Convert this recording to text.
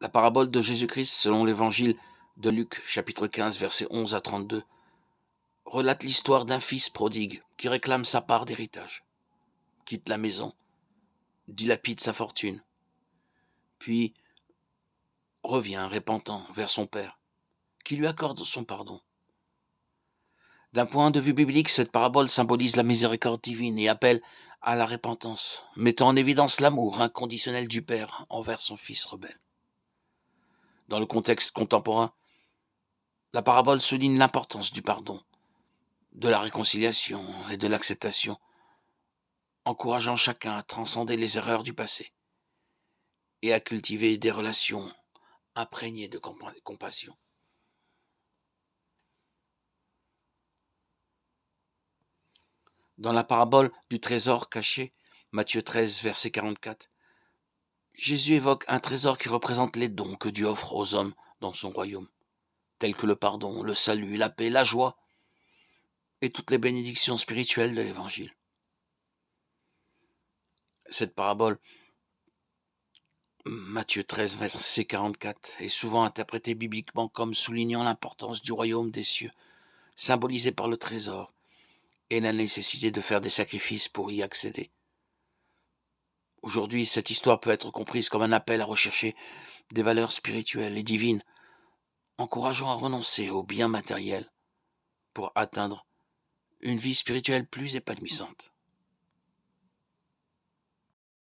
La parabole de Jésus-Christ selon l'évangile de Luc, chapitre 15, versets 11 à 32, relate l'histoire d'un fils prodigue qui réclame sa part d'héritage, quitte la maison, dilapide sa fortune, puis revient repentant vers son père, qui lui accorde son pardon. D'un point de vue biblique, cette parabole symbolise la miséricorde divine et appelle à la repentance, mettant en évidence l'amour inconditionnel du Père envers son fils rebelle. Dans le contexte contemporain, la parabole souligne l'importance du pardon, de la réconciliation et de l'acceptation, encourageant chacun à transcender les erreurs du passé et à cultiver des relations imprégnées de compassion. Dans la parabole du trésor caché, Matthieu 13, verset 44, Jésus évoque un trésor qui représente les dons que Dieu offre aux hommes dans son royaume, tels que le pardon, le salut, la paix, la joie et toutes les bénédictions spirituelles de l'Évangile. Cette parabole, Matthieu 13, verset 44, est souvent interprétée bibliquement comme soulignant l'importance du royaume des cieux, symbolisé par le trésor, et la nécessité de faire des sacrifices pour y accéder. Aujourd'hui, cette histoire peut être comprise comme un appel à rechercher des valeurs spirituelles et divines, encourageant à renoncer aux biens matériels pour atteindre une vie spirituelle plus épanouissante.